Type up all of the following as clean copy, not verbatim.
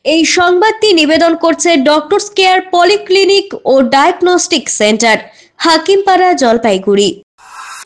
এই সংবাদটি নিবেদন করছে ডক্টরস কেয়ার পলিক্লিনিক ও ডায়াগনস্টিক সেন্টার, হাকিমপাড়া, জলপাইগুড়ি।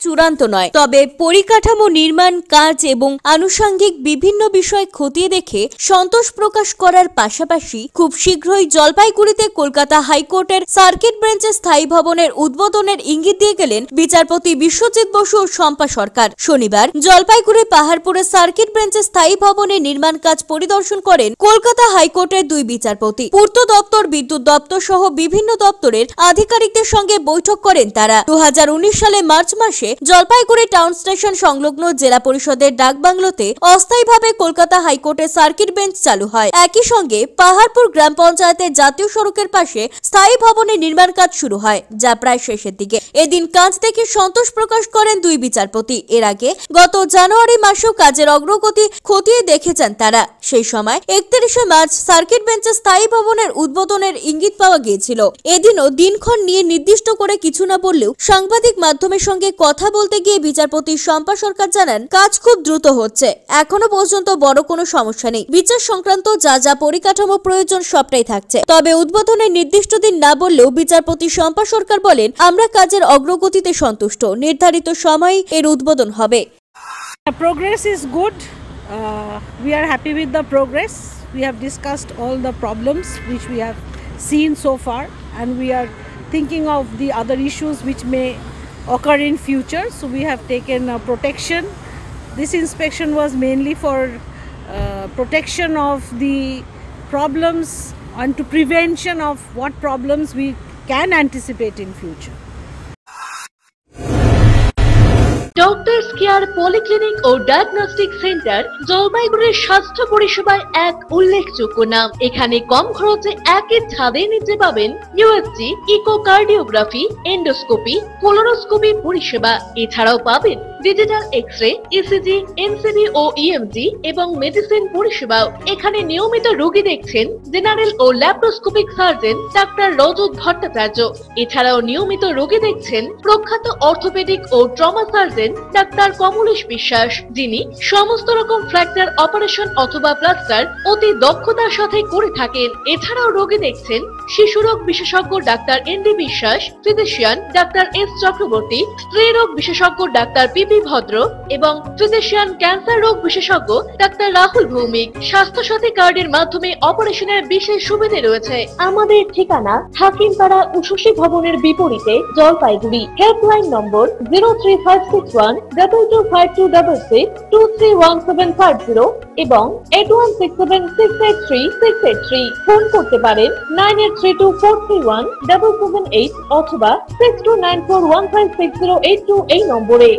চূড়ান্ত নয়, তবে পরিকাঠামো নির্মাণ কাজ এবং আনুষঙ্গিক বিভিন্ন বিষয় খতিয়ে দেখে সন্তোষ প্রকাশ করার পাশাপাশি খুব শীঘ্রই জলপাইগুড়িতে কলকাতা হাইকোর্টের সার্কিট বেঞ্চে স্থায়ী ভবনের উদ্বোধনের ইঙ্গিত দিয়ে গেলেন বিচারপতি বিশ্বজিৎ বসু ও শম্পা সরকার। শনিবার জলপাইগুড়ি পাহাড়পুরে সার্কিট বেঞ্চে স্থায়ী ভবনের নির্মাণ কাজ পরিদর্শন করেন কলকাতা হাইকোর্টের দুই বিচারপতি। পূর্ত দপ্তর, বিদ্যুৎ দপ্তর সহ বিভিন্ন দপ্তরের আধিকারিকদের সঙ্গে বৈঠক করেন তারা। 2019 সালে মার্চ মাসে জলপাইগুড়ি টাউন স্টেশন সংলগ্ন জেলা পরিষদের ডাকবাংলোতে অস্থায়ীভাবে কলকাতা হাইকোর্টের সার্কিট বেঞ্চ চালু হয়। একই সঙ্গে পাহাড়পুর গ্রাম পঞ্চায়েতের জাতীয় সড়কের পাশে স্থায়ী ভবনের নির্মাণ কাজ শুরু হয়, যা প্রায় শেষের দিকে। এদিন কাজ দেখে সন্তোষ প্রকাশ করেন দুই বিচারপতি। এর আগে গত জানুয়ারি মাসেও কাজের অগ্রগতি খতিয়ে দেখেছেন তারা। সেই সময় 31শে মার্চ সার্কিট বেঞ্চে স্থায়ী ভবনের উদ্বোধনের ইঙ্গিত পাওয়া গিয়েছিল। এদিনও দিনক্ষণ নিয়ে নির্দিষ্ট করে কিছু না বললেও সাংবাদিক মাধ্যমের সঙ্গে কথা বলতে গিয়ে বিচারপতি শম্পা সরকার জানান, কাজ খুব দ্রুত হচ্ছে, এখনো পর্যন্ত বড় কোনো সমস্যা নেই। বিচার সংক্রান্ত যা যা পরিকাঠামো প্রয়োজন সবটাই থাকছে। তবে উদ্বোধনের নির্দিষ্ট দিন না বললেও বিচারপতি শম্পা সরকার বলেন, আমরা কাজের অগ্রগতিতে সন্তুষ্ট, নির্ধারিত সময়ে এর উদ্বোধন হবে। Progress is good. We are happy with the progress. We have discussed all the problems which we have seen so far, and we are thinking of the other issues which may occur in future. So we have taken protection. This inspection was mainly for protection of the problems and to prevention of what problems we can anticipate in future. Doctors care polyclinic ও diagnostic centre জলপাইগুড়ির স্বাস্থ্য পরিষেবায় এক উল্লেখযোগ্য নাম। এখানে কম খরচে একই ছাদের নিচে পাবেন ইউএসজি, ইকোকার্ডিওগ্রাফি, এন্ডোস্কোপি, কোলোনোস্কোপি পরিষেবা। এছাড়াও পাবেন ডিজিটাল এক্স-রে, ইসিজি, এনসিবি ও ইএমজি এবং মেডিসিন পরিষেবাও। এখানে নিয়মিত রোগী দেখছেন জেনারেল ও ল্যাপ্রোস্কোপিক সার্জন ডাক্তার রজত ভট্টাচার্য। এছাড়াও নিয়মিত রোগী দেখছেন প্রখ্যাত অর্থোপেডিক ও ট্রমা সার্জন ডাক্তার কমলেশ বিশ্বাস, যিনি সমস্ত রকম ফ্র্যাকচার অপারেশন অথবা প্লাস্টার অতি দক্ষতার সাথে করে থাকেন। এছাড়াও রোগী দেখছেন শিশুরোগ বিশেষজ্ঞ ডাক্তার এনডি বিশ্বাস, ফিজিশিয়ান ডাক্তার এস চক্রবর্তী, স্ত্রীরোগ বিশেষজ্ঞ ডাক্তার পিপি ভদ্র এবং ফিজিশিয়ান ক্যান্সার রোগ বিশেষজ্ঞ ডাক্তার রাহুল ভৌমিক। স্বাস্থ্য সাথী কার্ডের মাধ্যমে অপারেশনের বিশেষ সুবিধা রয়েছে। আমাদের ঠিকানা হাকিমপাড়া উষসী ভবনের বিপরীতে, জলপাইগুড়ি। হেল্পলাইন নম্বর 03561225266, 231750 এবং 8167683683। ফোন করতে পারেন 9832431778 অথবা 6294156082 এই নম্বরে।